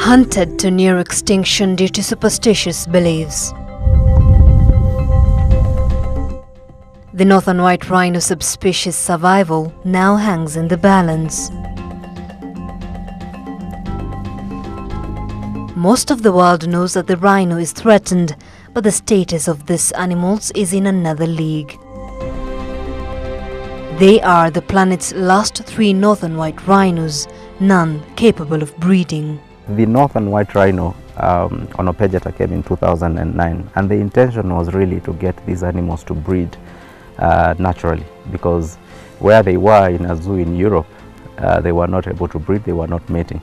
Hunted to near extinction due to superstitious beliefs. The northern white rhino subspecies survival now hangs in the balance. Most of the world knows that the rhino is threatened, but the status of these animals is in another league. They are the planet's last 3 northern white rhinos, none capable of breeding. The northern white rhino on Ol Pejeta came in 2009, and the intention was really to get these animals to breed naturally, because where they were in a zoo in Europe, they were not able to breed, they were not mating.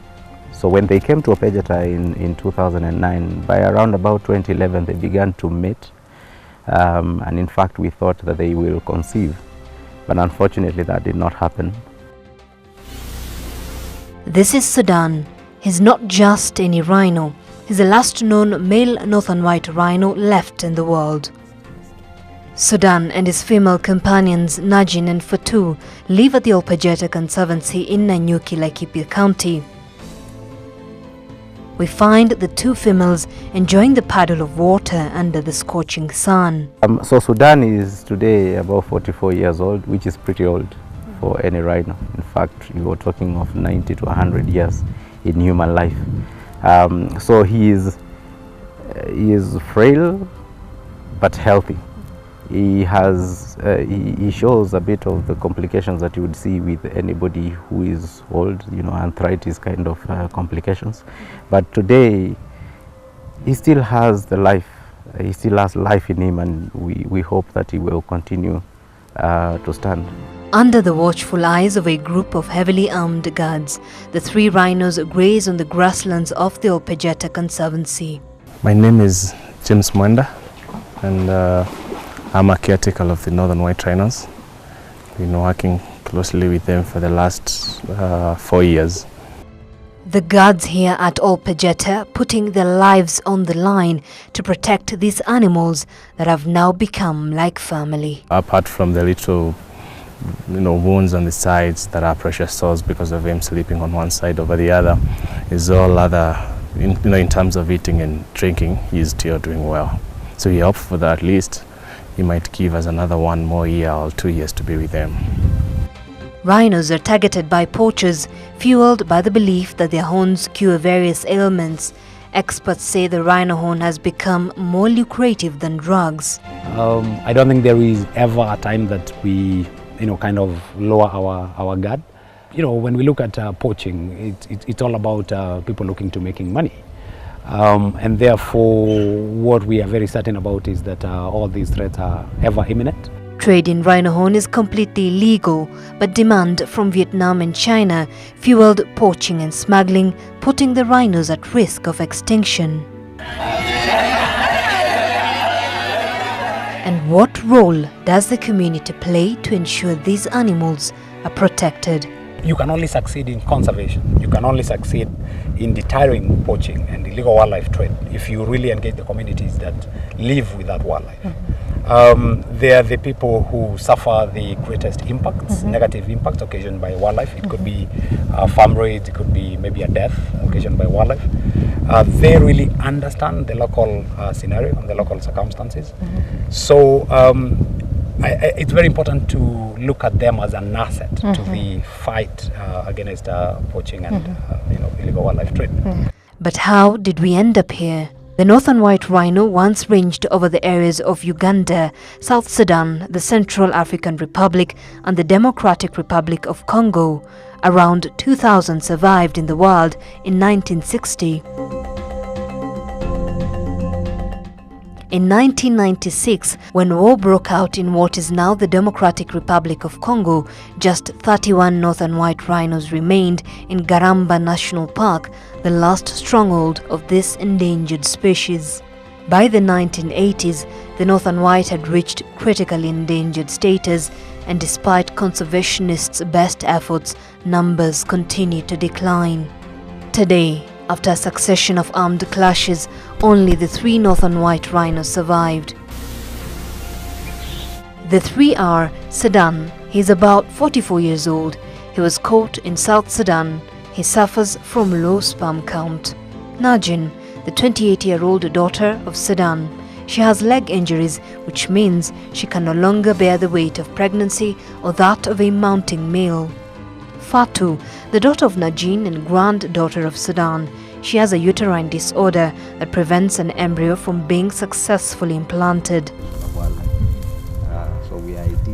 So when they came to Ol Pejeta in 2009, by around about 2011 they began to mate, and in fact we thought that they will conceive, but unfortunately that did not happen. This is Sudan. He's not just any rhino, he's the last known male northern white rhino left in the world. Sudan and his female companions Najin and Fatu live at the Ol Pejeta Conservancy in Nanyuki, Laikipia County. We find the 2 females enjoying the paddle of water under the scorching sun. So Sudan is today about 44 years old, which is pretty old for any rhino. In fact, we were talking of 90 to 100 years in human life. So he is frail but healthy. He shows a bit of the complications that you would see with anybody who is old, you know, arthritis kind of complications. But today he still has the life, he still has life in him, and we hope that he will continue to stand. Under the watchful eyes of a group of heavily armed guards, the 3 rhinos graze on the grasslands of the Ol Pejeta Conservancy. My name is James Mwenda, and I'm a caretaker of the northern white rhinos. Been working closely with them for the last 4 years. The guards here at Ol Pejeta putting their lives on the line to protect these animals that have now become like family. Apart from the little wounds on the sides that are pressure sores because of him sleeping on one side over the other, is all other, in terms of eating and drinking, he's still doing well. So we hope for that at least he might give us another 1 more year or 2 years to be with them. Rhinos are targeted by poachers, fueled by the belief that their horns cure various ailments. Experts say the rhino horn has become more lucrative than drugs. I don't think there is ever a time that we kind of lower our guard. When we look at poaching, it's all about people looking to making money. And therefore, what we are very certain about is that all these threats are ever imminent. Trade in rhino horn is completely illegal, but demand from Vietnam and China fueled poaching and smuggling, putting the rhinos at risk of extinction. And what role does the community play to ensure these animals are protected? You can only succeed in conservation. You can only succeed in deterring poaching and illegal wildlife trade if you really engage the communities that live with that wildlife. They are the people who suffer the greatest impacts, negative impacts occasioned by wildlife. It could be farm raids, it could be maybe a death occasioned by wildlife. They really understand the local scenario and the local circumstances. So it's very important to look at them as an asset to the fight against poaching and illegal wildlife trade. But how did we end up here? The northern white rhino once ranged over the areas of Uganda, South Sudan, the Central African Republic and the Democratic Republic of Congo. Around 2,000 survived in the wild in 1960. In 1996, when war broke out in what is now the Democratic Republic of Congo, just 31 northern white rhinos remained in Garamba National Park, the last stronghold of this endangered species. By the 1980s, the northern white had reached critically endangered status, and despite conservationists' best efforts, numbers continue to decline. Today, after a succession of armed clashes, only the 3 northern white rhinos survived. The 3 are Sudan. He is about 44 years old. He was caught in South Sudan. He suffers from low sperm count. Najin, the 28-year-old daughter of Sudan. She has leg injuries, which means she can no longer bear the weight of pregnancy or that of a mounting male. Fatu, the daughter of Najin and granddaughter of Sudan. She has a uterine disorder that prevents an embryo from being successfully implanted.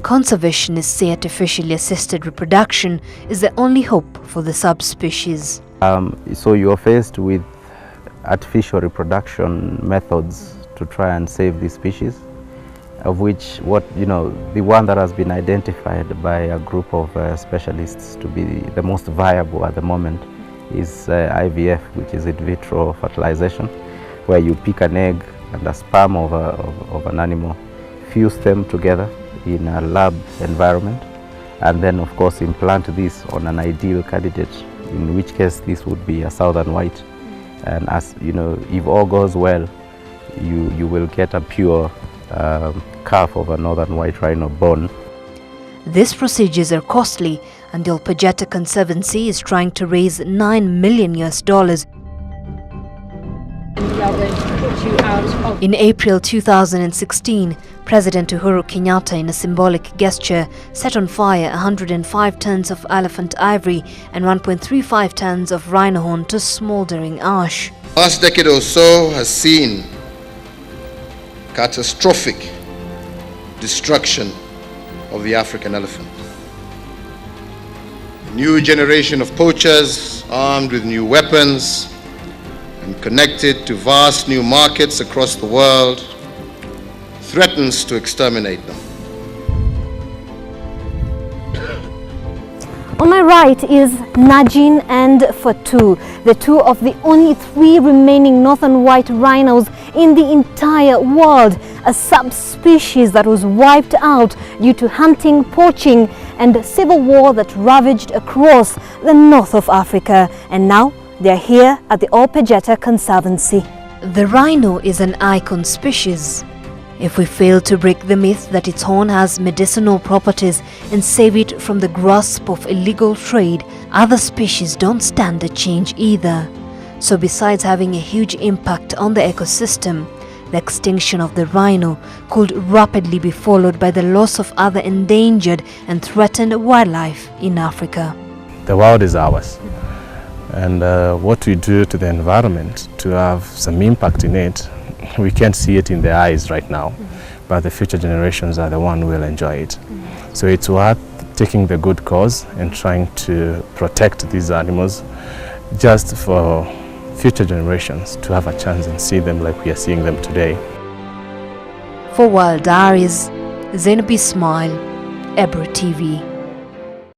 Conservationists say artificially assisted reproduction is the only hope for the subspecies. So you are faced with artificial reproduction methods to try and save this species, of which the one that has been identified by a group of specialists to be the most viable at the moment is IVF, which is in vitro fertilization, where you pick an egg and a sperm of an animal, fuse them together in a lab environment, and then of course implant this on an ideal candidate, in which case this would be a southern white. And as you know, if all goes well, you will get a pure calf of a northern white rhino born. These procedures are costly, and the Ol Pejeta Conservancy is trying to raise $9 million. In April 2016, President Uhuru Kenyatta, in a symbolic gesture, set on fire 105 tons of elephant ivory and 1.35 tons of rhino horn to smoldering ash. The last decade or so has seen catastrophic destruction of the African elephant. A new generation of poachers armed with new weapons and connected to vast new markets across the world threatens to exterminate them. On my right is Najin and Fatu, the two of the only 3 remaining northern white rhinos in the entire world, a subspecies that was wiped out due to hunting, poaching and civil war that ravaged across the north of Africa. And now they're here at the Ol Pejeta Conservancy. The rhino is an icon species. If we fail to break the myth that its horn has medicinal properties and save it from the grasp of illegal trade, other species don't stand a change either. So besides having a huge impact on the ecosystem, the extinction of the rhino could rapidly be followed by the loss of other endangered and threatened wildlife in Africa. The world is ours, and what we do to the environment to have some impact in it, we can't see it in their eyes right now, but the future generations are the one who will enjoy it. So it's worth taking the good cause and trying to protect these animals just for future generations to have a chance and see them like we are seeing them today. For Wild Diaries, Zainabi Ismail, Ebro TV.